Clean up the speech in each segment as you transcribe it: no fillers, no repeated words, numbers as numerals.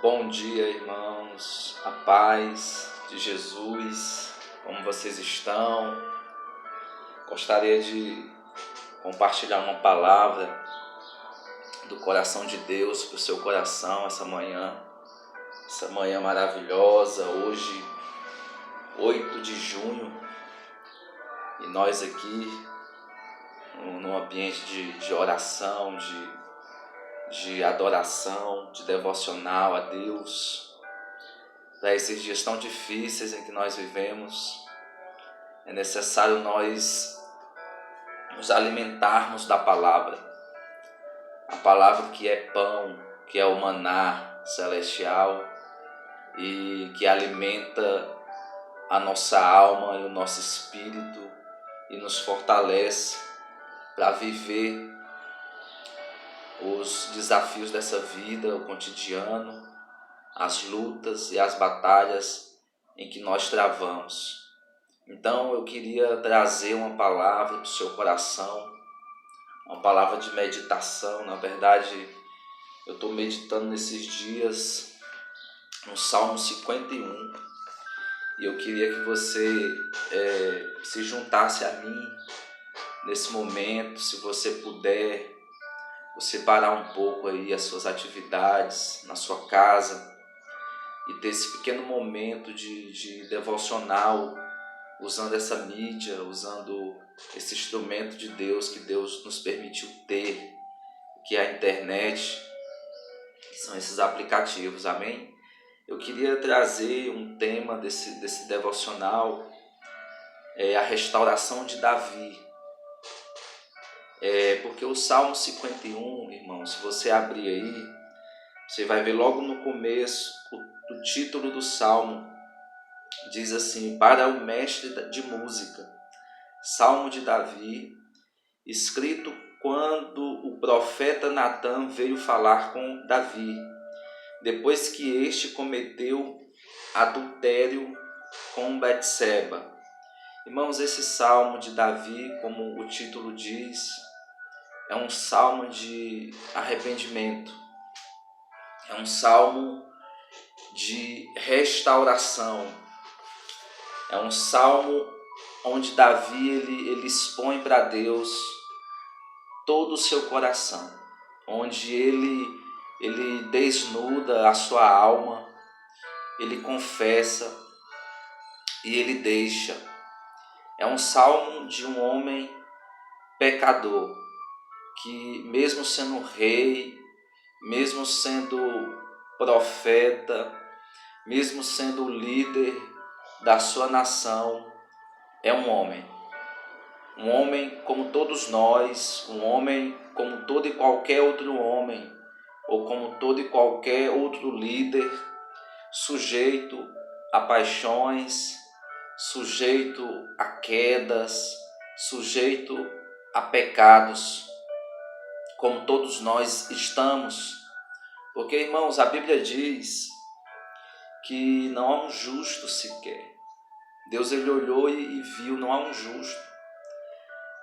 Bom dia, irmãos, a paz de Jesus, como vocês estão? Gostaria de compartilhar uma palavra do coração de Deus para o seu coração essa manhã maravilhosa, hoje, 8 de junho, e nós aqui num ambiente de oração, de adoração, de devocional a Deus. Para esses dias tão difíceis em que nós vivemos, é necessário nós nos alimentarmos da palavra. A palavra que é pão, que é o maná celestial e que alimenta a nossa alma e o nosso espírito e nos fortalece para viver os desafios dessa vida, o cotidiano, as lutas e as batalhas em que nós travamos. Então eu queria trazer uma palavra para o seu coração, uma palavra de meditação. Na verdade, eu estou meditando nesses dias no Salmo 51 e eu queria que você se juntasse a mim nesse momento. Se você puder, você parar um pouco aí as suas atividades na sua casa e ter esse pequeno momento de devocional, usando essa mídia, usando esse instrumento de Deus que Deus nos permitiu ter, que é a internet, que são esses aplicativos, amém? Eu queria trazer um tema desse devocional, a restauração de Davi. Porque o Salmo 51, irmão, se você abrir aí, você vai ver logo no começo, o título do Salmo diz assim: para o mestre de música, Salmo de Davi, escrito quando o profeta Natã veio falar com Davi, depois que este cometeu adultério com Betseba. Irmãos, esse Salmo de Davi, como o título diz, é um salmo de arrependimento, é um salmo de restauração, é um salmo onde Davi ele expõe para Deus todo o seu coração, onde ele desnuda a sua alma, ele confessa e ele deixa. É um salmo de um homem pecador, que mesmo sendo rei, mesmo sendo profeta, mesmo sendo líder da sua nação, é um homem como todos nós, um homem como todo e qualquer outro homem, ou como todo e qualquer outro líder, sujeito a paixões, sujeito a quedas, sujeito a pecados, como todos nós estamos. Porque, irmãos, a Bíblia diz que não há um justo sequer. Deus ele olhou e viu, não há um justo.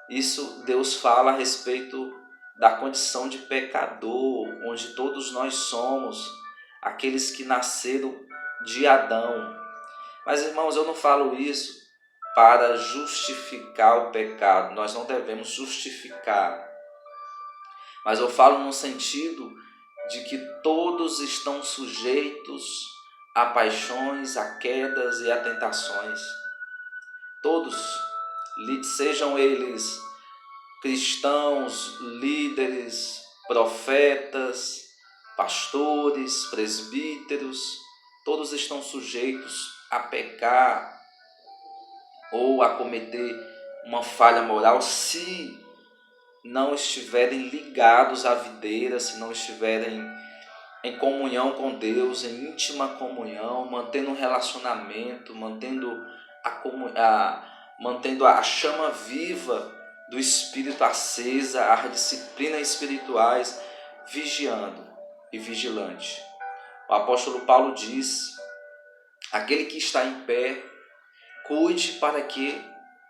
Isso Deus fala a respeito da condição de pecador, onde todos nós somos aqueles que nasceram de Adão. Mas, irmãos, eu não falo isso para justificar o pecado. Nós não devemos justificar. Mas eu falo no sentido de que todos estão sujeitos a paixões, a quedas e a tentações. Todos, sejam eles cristãos, líderes, profetas, pastores, presbíteros, todos estão sujeitos a pecar ou a cometer uma falha moral se não estiverem ligados à videira, se não estiverem em comunhão com Deus, em íntima comunhão, mantendo um relacionamento, mantendo a chama viva do Espírito acesa, as disciplinas espirituais, vigiando e vigilante. O apóstolo Paulo diz: aquele que está em pé, cuide para que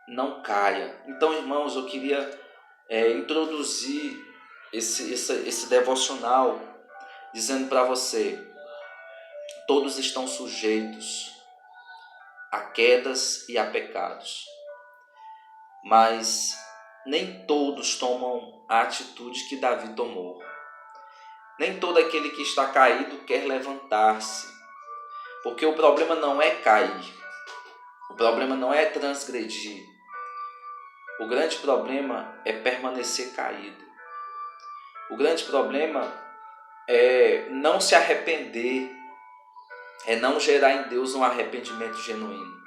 não caia. Então, irmãos, eu queria introduzir esse devocional dizendo para você todos estão sujeitos a quedas e a pecados. Mas nem todos tomam a atitude que Davi tomou. Nem todo aquele que está caído quer levantar-se. Porque o problema não é cair. O problema não é transgredir. O grande problema é permanecer caído. O grande problema é não se arrepender. É não gerar em Deus um arrependimento genuíno.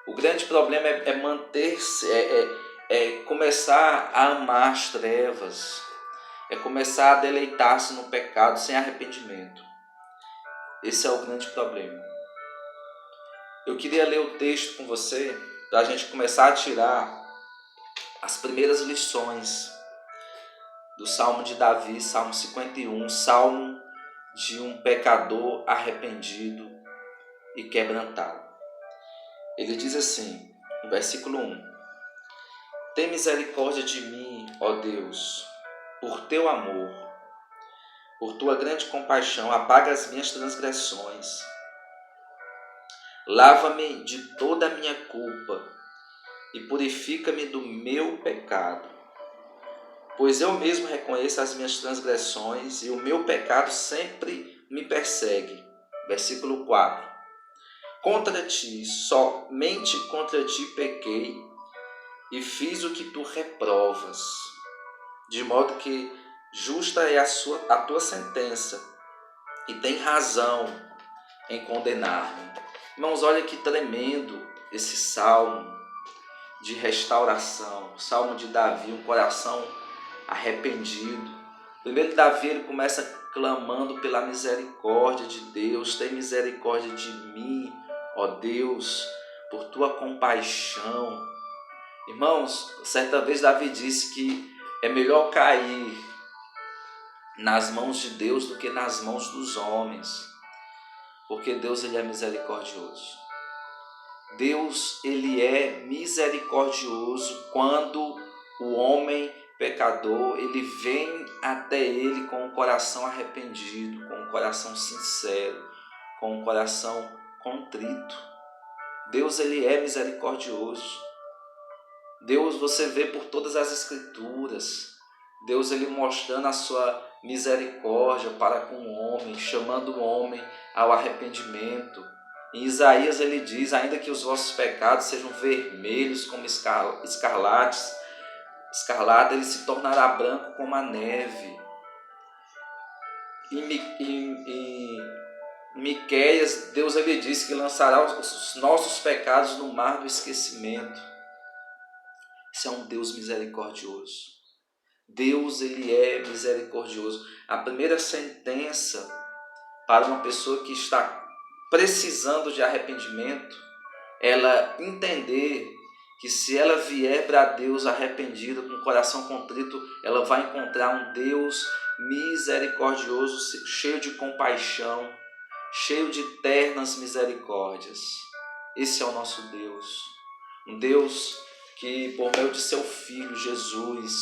O grande problema é manter-se, começar a amar as trevas, é começar a deleitar-se no pecado sem arrependimento. Esse é o grande problema. Eu queria ler o texto com você para a gente começar a tirar as primeiras lições do Salmo de Davi, Salmo 51, Salmo de um pecador arrependido e quebrantado. Ele diz assim, no versículo 1: Tem misericórdia de mim, ó Deus, por teu amor, por tua grande compaixão, apaga as minhas transgressões. Lava-me de toda a minha culpa e purifica-me do meu pecado. Pois eu mesmo reconheço as minhas transgressões e o meu pecado sempre me persegue. Versículo 4. Contra ti, somente contra ti pequei e fiz o que tu reprovas, de modo que justa é a tua sentença e tem razão em condenar-me. Irmãos, olha que tremendo esse salmo de restauração, o salmo de Davi, um coração arrependido. Primeiro, Davi ele começa clamando pela misericórdia de Deus. Tem misericórdia de mim, ó Deus, por tua compaixão. Irmãos, certa vez Davi disse que é melhor cair nas mãos de Deus do que nas mãos dos homens, porque Deus ele é misericordioso. Deus ele é misericordioso quando o homem pecador ele vem até ele com o coração arrependido, com o coração sincero, com o coração contrito. Deus ele é misericordioso. Deus, você vê por todas as escrituras, Deus ele mostrando a sua misericórdia para com o homem, chamando o homem ao arrependimento. Em Isaías ele diz, ainda que os vossos pecados sejam vermelhos como escarlate, ele se tornará branco como a neve. Em Miqueias, Deus ele diz que lançará os nossos pecados no mar do esquecimento. Esse é um Deus misericordioso. Deus ele é misericordioso. A primeira sentença para uma pessoa que está precisando de arrependimento, ela entender que se ela vier para Deus arrependida, com o coração contrito, ela vai encontrar um Deus misericordioso, cheio de compaixão, cheio de ternas misericórdias. Esse é o nosso Deus. Um Deus que, por meio de seu Filho Jesus,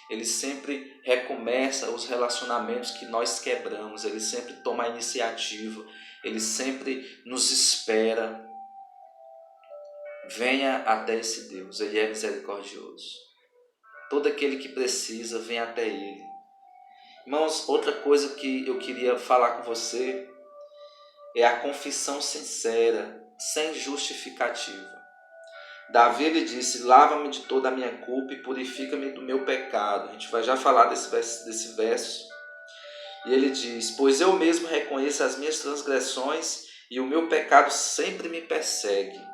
ele sempre recomeça os relacionamentos que nós quebramos, ele sempre toma a iniciativa, ele sempre nos espera. Venha até esse Deus, ele é misericordioso. Todo aquele que precisa, vem até ele. Irmãos, outra coisa que eu queria falar com você é a confissão sincera, sem justificativa. Davi ele disse, lava-me de toda a minha culpa e purifica-me do meu pecado. A gente vai já falar desse verso. E ele diz, pois eu mesmo reconheço as minhas transgressões e o meu pecado sempre me persegue.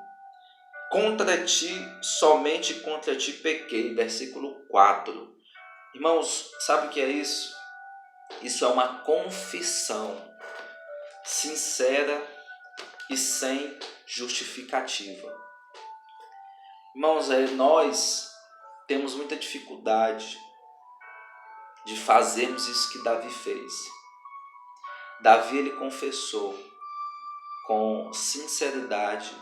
Contra ti, somente contra ti pequei. Versículo 4. Irmãos, sabe o que é isso? Isso é uma confissão sincera e sem justificativa. Irmãos, nós temos muita dificuldade de fazermos isso que Davi fez. Davi ele confessou com sinceridade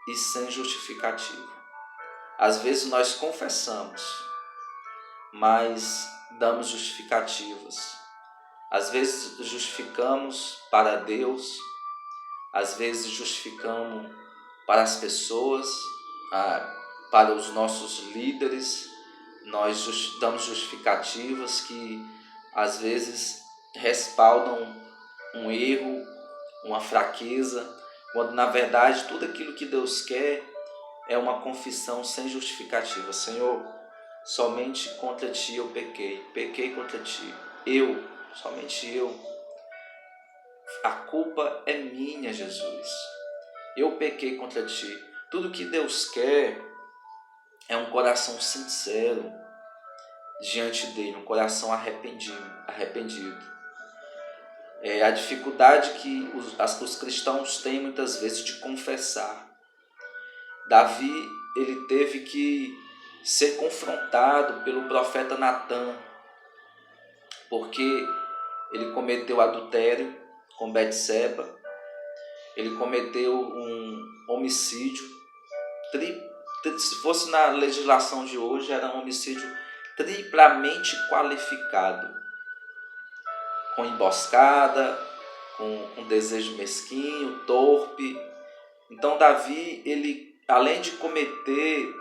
e sem justificativa. Às vezes nós confessamos, mas damos justificativas. Às vezes justificamos para Deus, às vezes justificamos para as pessoas, para os nossos líderes. Nós damos justificativas que às vezes respaldam um erro, uma fraqueza, quando na verdade tudo aquilo que Deus quer é uma confissão sem justificativa. Senhor, somente contra Ti eu pequei contra Ti, somente eu. A culpa é minha, Jesus. Eu pequei contra Ti. Tudo que Deus quer é um coração sincero diante dele, um coração arrependido. A dificuldade que os cristãos têm muitas vezes de confessar. Davi, ele teve que ser confrontado pelo profeta Natã, porque ele cometeu adultério com Betseba, ele cometeu um homicídio, se fosse na legislação de hoje, era um homicídio triplamente qualificado, com emboscada, com desejo mesquinho, torpe. Então Davi, ele, além de cometer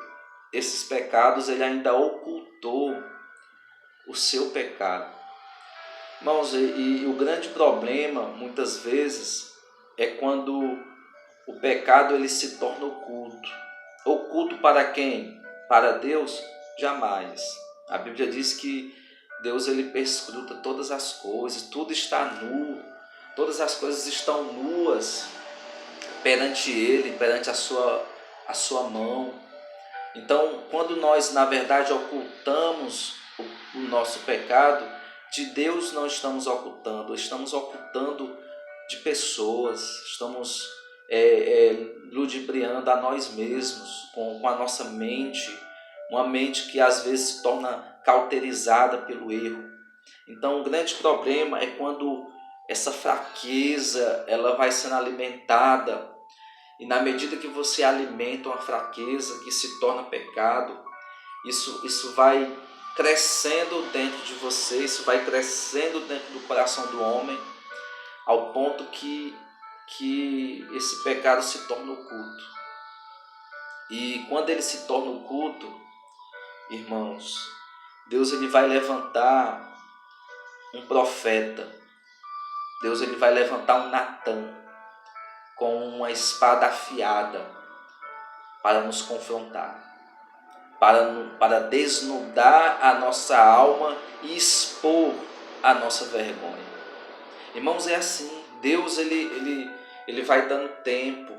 esses pecados, ele ainda ocultou o seu pecado. Irmãos, e o grande problema, muitas vezes, é quando o pecado ele se torna oculto. Oculto para quem? Para Deus? Jamais. A Bíblia diz que Deus ele perscruta todas as coisas, tudo está nu, todas as coisas estão nuas perante Ele, perante a sua mão. Então, quando nós, na verdade, ocultamos o nosso pecado, de Deus não estamos ocultando de pessoas, estamos ludibriando a nós mesmos com a nossa mente, uma mente que às vezes se torna cauterizada pelo erro. Então, o grande problema é quando essa fraqueza ela vai sendo alimentada, e na medida que você alimenta uma fraqueza que se torna pecado, isso vai crescendo dentro de você, isso vai crescendo dentro do coração do homem, ao ponto que esse pecado se torna oculto. E quando ele se torna oculto, irmãos, Deus ele vai levantar um profeta, Deus ele vai levantar um Natã com uma espada afiada para nos confrontar, para desnudar a nossa alma e expor a nossa vergonha. Irmãos, é assim, Deus ele vai dando tempo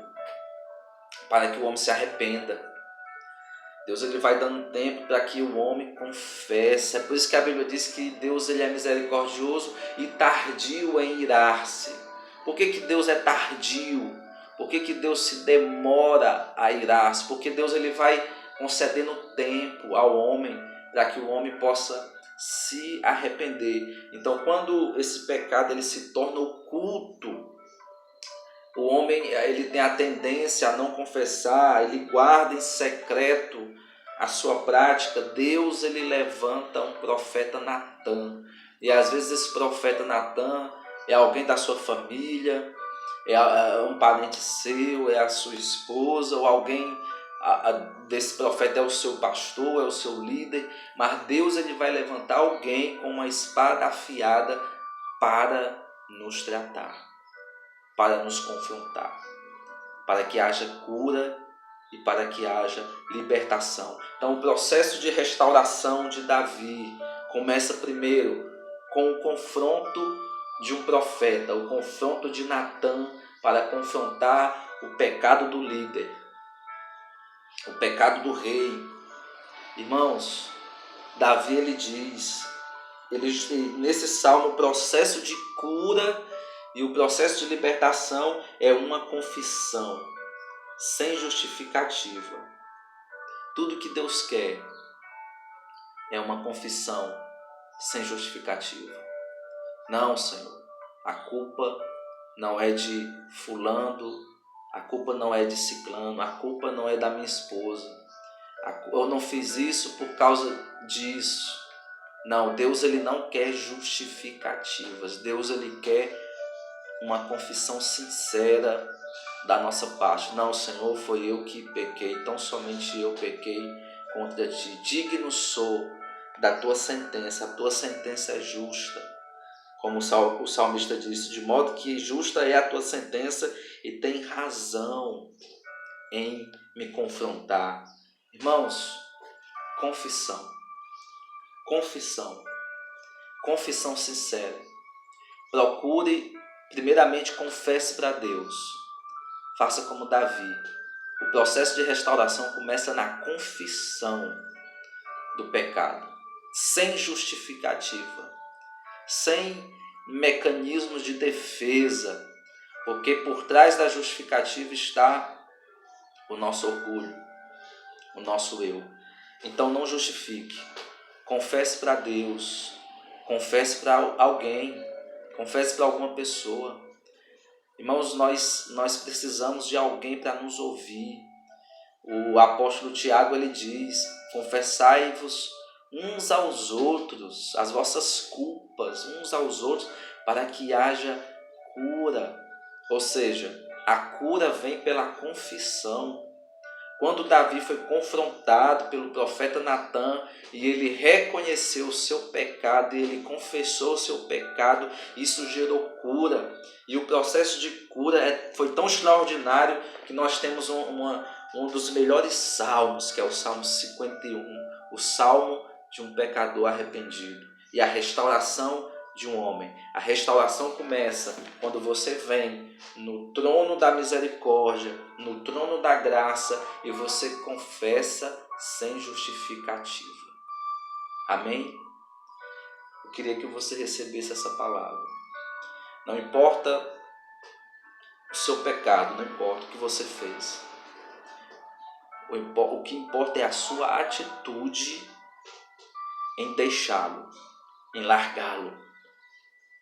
para que o homem se arrependa. Deus ele vai dando tempo para que o homem confesse. É por isso que a Bíblia diz que Deus ele é misericordioso e tardio em irar-se. Por que Deus é tardio? Por que Deus se demora a irar-se? Porque Deus ele vai concedendo tempo ao homem para que o homem possa se arrepender. Então, quando esse pecado ele se torna oculto, o homem ele tem a tendência a não confessar, ele guarda em secreto a sua prática. Deus ele levanta um profeta Natã. E às vezes esse profeta Natã é alguém da sua família, é um parente seu, é a sua esposa, ou alguém desse profeta é o seu pastor, é o seu líder. Mas Deus ele vai levantar alguém com uma espada afiada para nos tratar, para nos confrontar, para que haja cura e para que haja libertação. Então o processo de restauração de Davi começa primeiro com o confronto de um profeta, o confronto de Natã para confrontar o pecado do líder, o pecado do rei. Irmãos, Davi ele diz, nesse salmo, o processo de cura e o processo de libertação é uma confissão sem justificativa. Tudo que Deus quer é uma confissão sem justificativa. Não, Senhor, a culpa não é de fulano, a culpa não é de ciclano, a culpa não é da minha esposa. Eu não fiz isso por causa disso. Não, Deus ele não quer justificativas. Deus ele quer uma confissão sincera da nossa parte. Não, Senhor, foi eu que pequei, tão somente eu pequei contra ti. Digno sou da tua sentença, a tua sentença é justa. Como o salmista disse, de modo que justa é a tua sentença e tem razão em me confrontar. Irmãos, confissão. Confissão sincera. Procure, primeiramente, confesse para Deus. Faça como Davi. O processo de restauração começa na confissão do pecado, sem justificativa, sem mecanismos de defesa, porque por trás da justificativa está o nosso orgulho, o nosso eu. Então não justifique. Confesse para Deus, confesse para alguém, confesse para alguma pessoa. Irmãos, nós precisamos de alguém para nos ouvir. O apóstolo Tiago ele diz: confessai-vos uns aos outros, as vossas culpas uns aos outros, para que haja cura. Ou seja, a cura vem pela confissão. Quando Davi foi confrontado pelo profeta Natã e ele reconheceu o seu pecado e ele confessou o seu pecado, isso gerou cura. E o processo de cura foi tão extraordinário que nós temos um dos melhores salmos, que é o Salmo 51, o salmo de um pecador arrependido e a restauração de um homem. A restauração começa quando você vem no trono da misericórdia, no trono da graça e você confessa sem justificativa. Amém? Eu queria que você recebesse essa palavra. Não importa o seu pecado, não importa o que você fez. O que importa é a sua atitude em deixá-lo, em largá-lo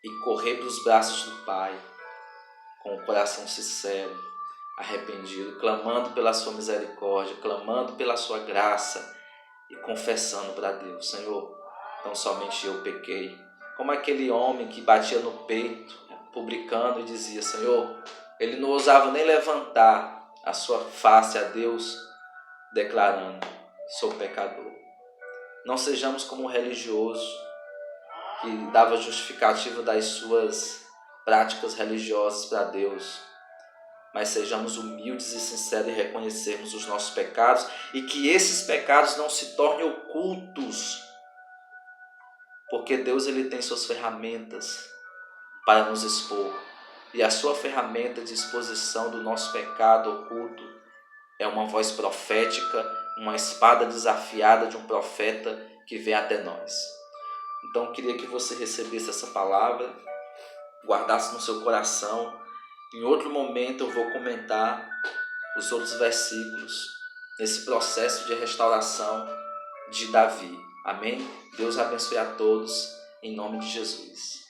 e correr para os braços do Pai com o coração sincero, arrependido, clamando pela sua misericórdia, clamando pela sua graça e confessando para Deus: Senhor, não somente eu pequei. Como aquele homem que batia no peito, publicando e dizia: Senhor, ele não ousava nem levantar a sua face a Deus, declarando: sou pecador. Não sejamos como um religioso que dava justificativa das suas práticas religiosas para Deus, mas sejamos humildes e sinceros e reconhecermos os nossos pecados e que esses pecados não se tornem ocultos, porque Deus ele tem suas ferramentas para nos expor e a sua ferramenta de exposição do nosso pecado oculto é uma voz profética, uma espada desafiada de um profeta que vem até nós. Então eu queria que você recebesse essa palavra, guardasse no seu coração. Em outro momento eu vou comentar os outros versículos nesse processo de restauração de Davi. Amém? Deus abençoe a todos, em nome de Jesus.